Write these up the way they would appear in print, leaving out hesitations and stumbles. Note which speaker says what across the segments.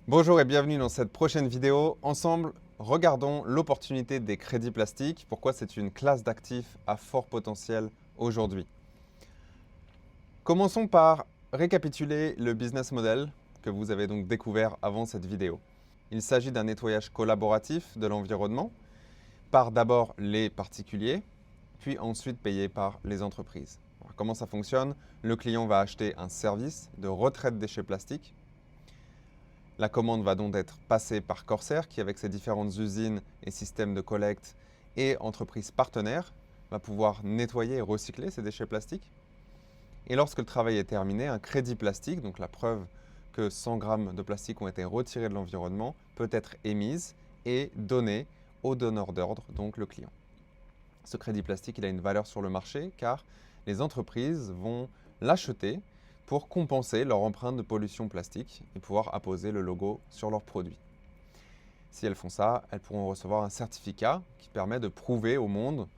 Speaker 1: Bonjour et bienvenue dans cette prochaine vidéo. Ensemble, regardons l'opportunité des crédits plastiques, pourquoi c'est une classe d'actifs à fort potentiel aujourd'hui. Commençons par récapituler le business model que vous avez donc découvert avant cette vidéo. Il s'agit d'un nettoyage collaboratif de l'environnement par d'abord les particuliers, puis ensuite payé par les entreprises. Alors, comment ça fonctionne? Le client va acheter un service de retrait de déchets plastiques. La commande va donc être passée par Corsair, qui avec ses différentes usines et systèmes de collecte et entreprises partenaires, va pouvoir nettoyer et recycler ces déchets plastiques. Et lorsque le travail est terminé, un crédit plastique, donc la preuve que 100 grammes de plastique ont été retirés de l'environnement, peut être émise et donnée au donneur d'ordre, donc le client. Ce crédit plastique, il a une valeur sur le marché car les entreprises vont l'acheter pour compenser leur empreinte de pollution plastique et pouvoir apposer le logo sur leurs produits. Si elles font ça, elles pourront recevoir un certificat qui permet de prouver au monde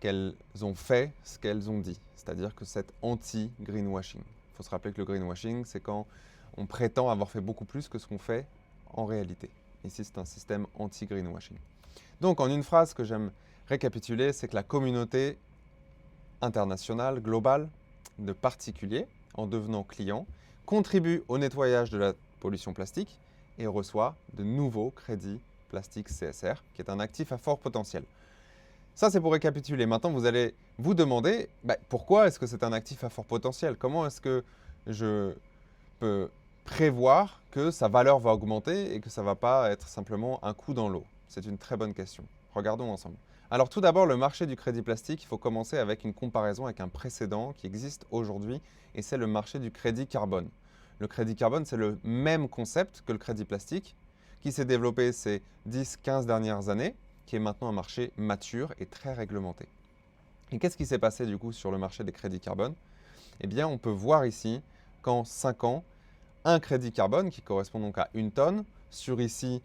Speaker 1: qu'elles ont fait ce qu'elles ont dit, c'est-à-dire que c'est anti-greenwashing. Il faut se rappeler que le greenwashing, c'est quand on prétend avoir fait beaucoup plus que ce qu'on fait en réalité. Ici, c'est un système anti-greenwashing. Donc, en une phrase que j'aime récapituler, c'est que la communauté internationale, globale, de particuliers, en devenant client, contribue au nettoyage de la pollution plastique et reçoit de nouveaux crédits plastiques CSR, qui est un actif à fort potentiel. Ça, c'est pour récapituler. Maintenant, vous allez vous demander pourquoi est-ce que c'est un actif à fort potentiel? Comment est-ce que je peux prévoir que sa valeur va augmenter et que ça ne va pas être simplement un coup dans l'eau? C'est une très bonne question. Regardons ensemble. Alors tout d'abord, le marché du crédit plastique, il faut commencer avec une comparaison avec un précédent qui existe aujourd'hui et c'est le marché du crédit carbone. Le crédit carbone, c'est le même concept que le crédit plastique qui s'est développé ces 10-15 dernières années, qui est maintenant un marché mature et très réglementé. Et qu'est-ce qui s'est passé du coup sur le marché des crédits carbone? Eh bien, on peut voir ici qu'en 5 ans, un crédit carbone qui correspond donc à 1 tonne, sur ici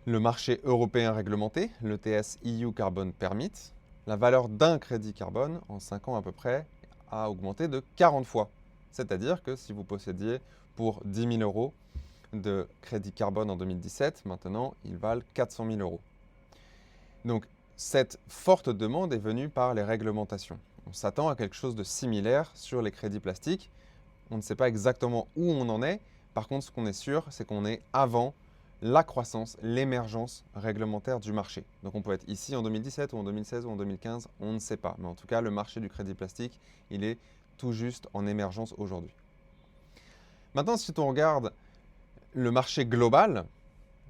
Speaker 1: le marché européen réglementé, l'ETS EU Carbon Permit, la valeur d'un crédit carbone en 5 ans à peu près a augmenté de 40 fois. C'est-à-dire que si vous possédiez pour 10 000 euros de crédit carbone en 2017, maintenant ils valent 400 000 euros. Donc cette forte demande est venue par les réglementations. On s'attend à quelque chose de similaire sur les crédits plastiques. On ne sait pas exactement où on en est. Par contre, ce qu'on est sûr, c'est qu'on est avant la croissance, l'émergence réglementaire du marché. Donc on peut être ici en 2017 ou en 2016 ou en 2015, on ne sait pas. Mais en tout cas, le marché du crédit plastique, il est tout juste en émergence aujourd'hui. Maintenant, si on regarde le marché global,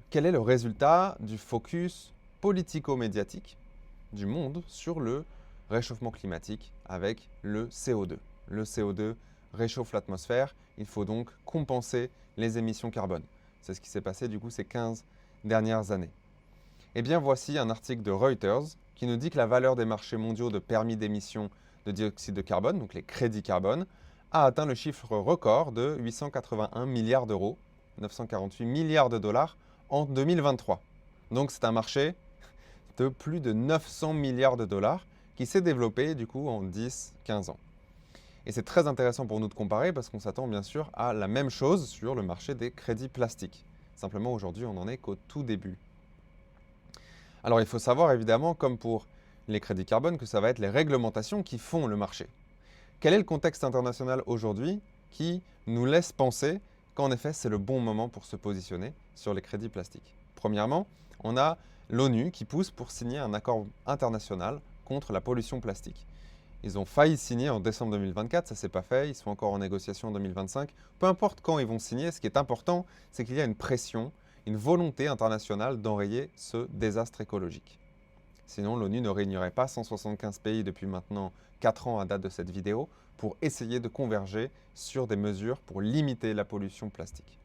Speaker 1: quel est le résultat du focus politico-médiatique du monde sur le réchauffement climatique avec le CO2? Le CO2 réchauffe l'atmosphère, il faut donc compenser les émissions carbone. C'est ce qui s'est passé du coup ces 15 dernières années. Eh bien voici un article de Reuters qui nous dit que la valeur des marchés mondiaux de permis d'émission de dioxyde de carbone, donc les crédits carbone, a atteint le chiffre record de 881 milliards d'euros, 948 milliards de dollars en 2023. Donc c'est un marché de plus de 900 milliards de dollars qui s'est développé du coup en 10-15 ans. Et c'est très intéressant pour nous de comparer parce qu'on s'attend bien sûr à la même chose sur le marché des crédits plastiques. Simplement aujourd'hui, on n'en est qu'au tout début. Alors il faut savoir évidemment, comme pour les crédits carbone, que ça va être les réglementations qui font le marché. Quel est le contexte international aujourd'hui qui nous laisse penser qu'en effet c'est le bon moment pour se positionner sur les crédits plastiques? Premièrement, on a l'ONU qui pousse pour signer un accord international contre la pollution plastique. Ils ont failli signer en décembre 2024, ça ne s'est pas fait, ils sont encore en négociation en 2025. Peu importe quand ils vont signer, ce qui est important, c'est qu'il y a une pression, une volonté internationale d'enrayer ce désastre écologique. Sinon, l'ONU ne réunirait pas 175 pays depuis maintenant 4 ans à date de cette vidéo pour essayer de converger sur des mesures pour limiter la pollution plastique.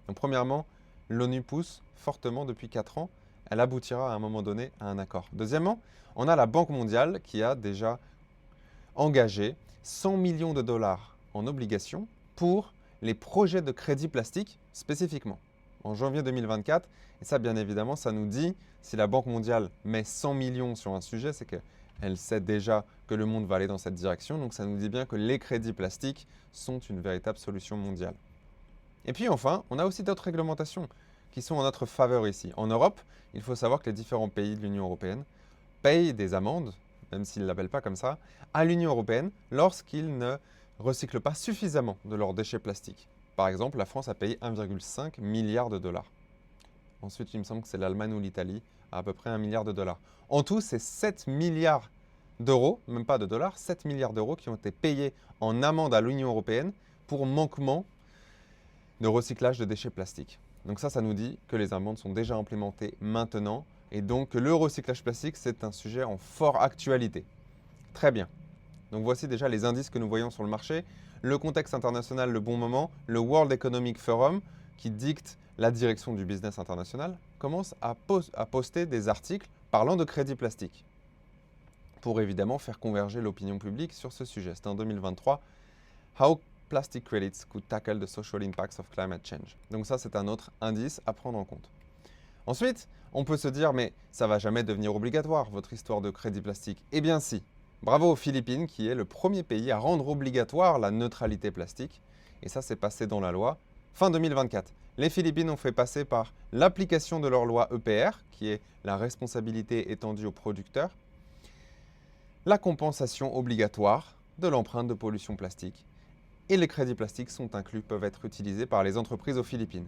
Speaker 1: Donc premièrement, l'ONU pousse fortement depuis 4 ans. Elle aboutira à un moment donné à un accord. Deuxièmement, on a la Banque mondiale qui a déjà engagé 100 millions de dollars en obligations pour les projets de crédit plastique spécifiquement en janvier 2024. Et ça, bien évidemment, ça nous dit, si la Banque mondiale met 100 millions sur un sujet, c'est qu'elle sait déjà que le monde va aller dans cette direction. Donc ça nous dit bien que les crédits plastiques sont une véritable solution mondiale. Et puis enfin, on a aussi d'autres réglementations qui sont en notre faveur ici. En Europe, il faut savoir que les différents pays de l'Union européenne payent des amendes, même s'ils ne l'appellent pas comme ça, à l'Union européenne lorsqu'ils ne recyclent pas suffisamment de leurs déchets plastiques. Par exemple, la France a payé 1,5 milliard de dollars. Ensuite, il me semble que c'est l'Allemagne ou l'Italie, à peu près 1 milliard de dollars. En tout, c'est 7 milliards d'euros, même pas de dollars, 7 milliards d'euros qui ont été payés en amende à l'Union européenne pour manquement de recyclage de déchets plastiques. Donc ça nous dit que les amendes sont déjà implémentées maintenant et donc que le recyclage plastique, c'est un sujet en forte actualité. Très bien. Donc voici déjà les indices que nous voyons sur le marché. Le contexte international, le bon moment, le World Economic Forum, qui dicte la direction du business international, commence à poster des articles parlant de crédit plastique pour évidemment faire converger l'opinion publique sur ce sujet. C'est en 2023. How Plastic Credits could tackle the social impacts of climate change. Donc ça, c'est un autre indice à prendre en compte. Ensuite, on peut se dire, mais ça ne va jamais devenir obligatoire, votre histoire de crédit plastique. Eh bien si. Bravo aux Philippines, qui est le premier pays à rendre obligatoire la neutralité plastique. Et ça, c'est passé dans la loi fin 2024. Les Philippines ont fait passer par l'application de leur loi EPR, qui est la responsabilité étendue aux producteurs, la compensation obligatoire de l'empreinte de pollution plastique. Et les crédits plastiques sont inclus, peuvent être utilisés par les entreprises aux Philippines.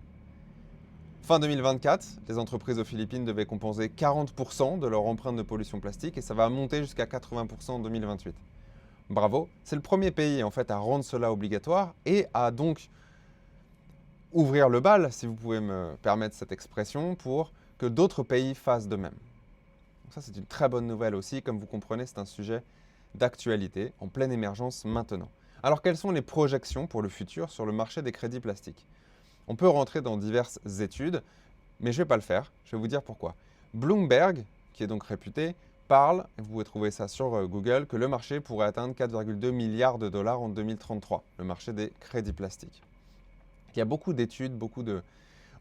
Speaker 1: Fin 2024, les entreprises aux Philippines devaient compenser 40% de leur empreinte de pollution plastique et ça va monter jusqu'à 80% en 2028. Bravo, c'est le premier pays en fait à rendre cela obligatoire et à donc ouvrir le bal, si vous pouvez me permettre cette expression, pour que d'autres pays fassent de même. Donc ça, c'est une très bonne nouvelle aussi. Comme vous comprenez, c'est un sujet d'actualité, en pleine émergence maintenant. Alors, quelles sont les projections pour le futur sur le marché des crédits plastiques? On peut rentrer dans diverses études, mais je ne vais pas le faire. Je vais vous dire pourquoi. Bloomberg, qui est donc réputé, parle, et vous pouvez trouver ça sur Google, que le marché pourrait atteindre 4,2 milliards de dollars en 2033, le marché des crédits plastiques. Il y a beaucoup d'études, beaucoup de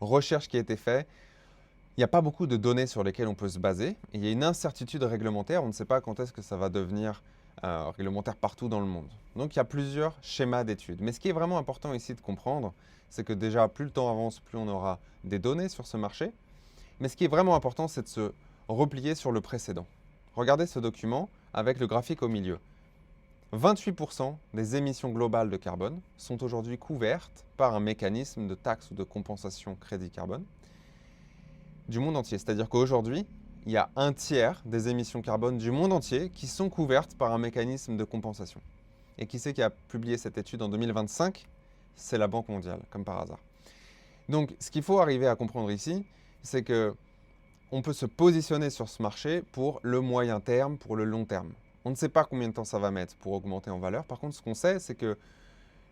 Speaker 1: recherches qui ont été faites. Il n'y a pas beaucoup de données sur lesquelles on peut se baser. Et il y a une incertitude réglementaire. On ne sait pas quand est-ce que ça va devenir réglementaire partout dans le monde. Donc il y a plusieurs schémas d'études. Mais ce qui est vraiment important ici de comprendre, c'est que déjà, plus le temps avance, plus on aura des données sur ce marché. Mais ce qui est vraiment important, c'est de se replier sur le précédent. Regardez ce document avec le graphique au milieu. 28% des émissions globales de carbone sont aujourd'hui couvertes par un mécanisme de taxe ou de compensation crédit carbone du monde entier. C'est-à-dire qu'aujourd'hui, il y a un tiers des émissions carbone du monde entier qui sont couvertes par un mécanisme de compensation. Et qui c'est qui a publié cette étude en 2025? C'est la Banque mondiale, comme par hasard. Donc, ce qu'il faut arriver à comprendre ici, c'est que on peut se positionner sur ce marché pour le moyen terme, pour le long terme. On ne sait pas combien de temps ça va mettre pour augmenter en valeur. Par contre, ce qu'on sait, c'est que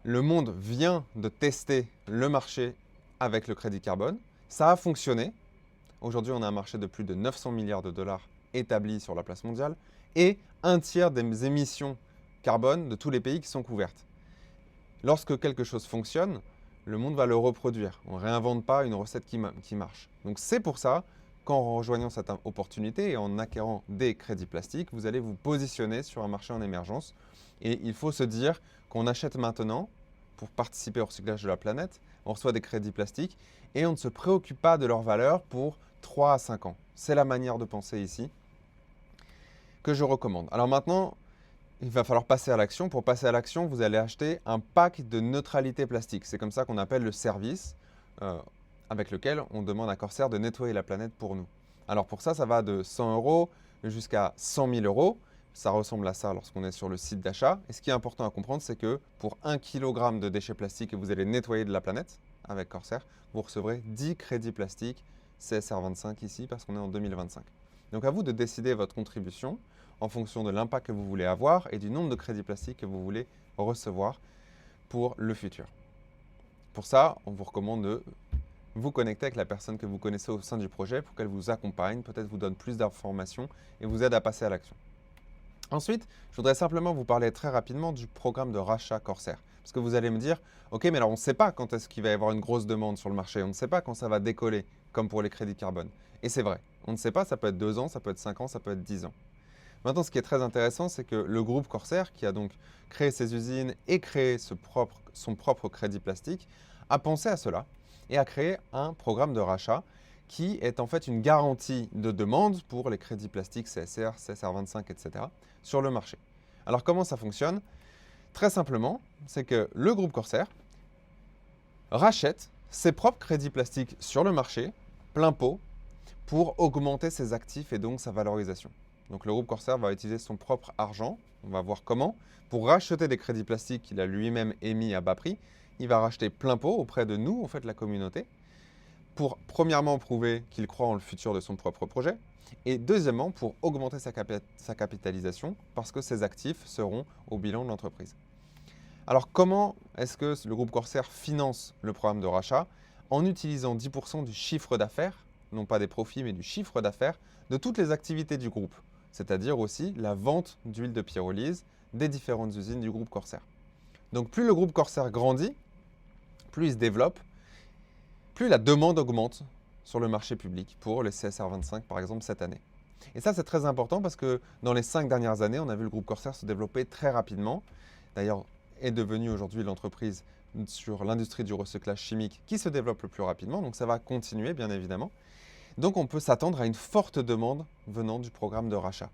Speaker 1: le monde vient de tester le marché avec le crédit carbone. Ça a fonctionné. Aujourd'hui, on a un marché de plus de 900 milliards de dollars établi sur la place mondiale et un tiers des émissions carbone de tous les pays qui sont couvertes. Lorsque quelque chose fonctionne, le monde va le reproduire. On ne réinvente pas une recette qui marche. Donc c'est pour ça qu'en rejoignant cette opportunité et en acquérant des crédits plastiques, vous allez vous positionner sur un marché en émergence. Et il faut se dire qu'on achète maintenant pour participer au recyclage de la planète, on reçoit des crédits plastiques et on ne se préoccupe pas de leur valeur pour 3 à 5 ans. C'est la manière de penser ici que je recommande. Alors maintenant, il va falloir passer à l'action. Pour passer à l'action, vous allez acheter un pack de neutralité plastique. C'est comme ça qu'on appelle le service avec lequel on demande à Corsair de nettoyer la planète pour nous. Alors pour ça, ça va de 100 € jusqu'à 100 000 €. Ça ressemble à ça lorsqu'on est sur le site d'achat. Et ce qui est important à comprendre, c'est que pour 1 kg de déchets plastiques que vous allez nettoyer de la planète avec Corsair, vous recevrez 10 crédits plastiques CSR 25 ici parce qu'on est en 2025. Donc à vous de décider votre contribution en fonction de l'impact que vous voulez avoir et du nombre de crédits plastiques que vous voulez recevoir pour le futur. Pour ça, on vous recommande de vous connecter avec la personne que vous connaissez au sein du projet pour qu'elle vous accompagne, peut-être vous donne plus d'informations et vous aide à passer à l'action. Ensuite, je voudrais simplement vous parler très rapidement du programme de rachat Corsair. Parce que vous allez me dire, ok, mais alors on ne sait pas quand est-ce qu'il va y avoir une grosse demande sur le marché, on ne sait pas quand ça va décoller, comme pour les crédits carbone. Et c'est vrai, on ne sait pas, ça peut être 2 ans, ça peut être 5 ans, ça peut être 10 ans. Maintenant, ce qui est très intéressant, c'est que le groupe Corsair, qui a donc créé ses usines et créé son propre crédit plastique, a pensé à cela et a créé un programme de rachat qui est en fait une garantie de demande pour les crédits plastiques CSR, CSR25, etc. sur le marché. Alors comment ça fonctionne? Très simplement, c'est que le groupe Corsair rachète ses propres crédits plastiques sur le marché, plein pot, pour augmenter ses actifs et donc sa valorisation. Donc le groupe Corsair va utiliser son propre argent, on va voir comment, pour racheter des crédits plastiques qu'il a lui-même émis à bas prix. Il va racheter plein pot auprès de nous, en fait, la communauté, pour premièrement prouver qu'il croit en le futur de son propre projet, et deuxièmement pour augmenter sa capitalisation, parce que ses actifs seront au bilan de l'entreprise. Alors comment est-ce que le groupe Corsair finance le programme de rachat? En utilisant 10% du chiffre d'affaires, non pas des profits, mais du chiffre d'affaires de toutes les activités du groupe, c'est-à-dire aussi la vente d'huile de pyrolyse des différentes usines du groupe Corsair. Donc plus le groupe Corsair grandit, plus il se développe, plus la demande augmente sur le marché public pour les CSR25 par exemple cette année. Et ça c'est très important parce que dans les 5 dernières années, on a vu le groupe Corsair se développer très rapidement. D'ailleurs, est devenue aujourd'hui l'entreprise sur l'industrie du recyclage chimique qui se développe le plus rapidement, donc ça va continuer bien évidemment. Donc on peut s'attendre à une forte demande venant du programme de rachat.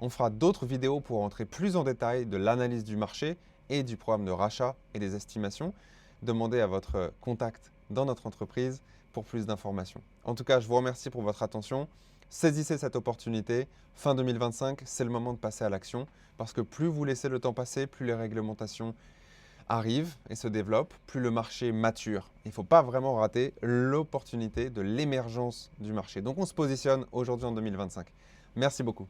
Speaker 1: On fera d'autres vidéos pour entrer plus en détail de l'analyse du marché et du programme de rachat et des estimations. Demandez à votre contact dans notre entreprise pour plus d'informations. En tout cas, je vous remercie pour votre attention. Saisissez cette opportunité. Fin 2025, c'est le moment de passer à l'action parce que plus vous laissez le temps passer, plus les réglementations arrivent et se développent, plus le marché mature. Il ne faut pas vraiment rater l'opportunité de l'émergence du marché. Donc on se positionne aujourd'hui en 2025. Merci beaucoup.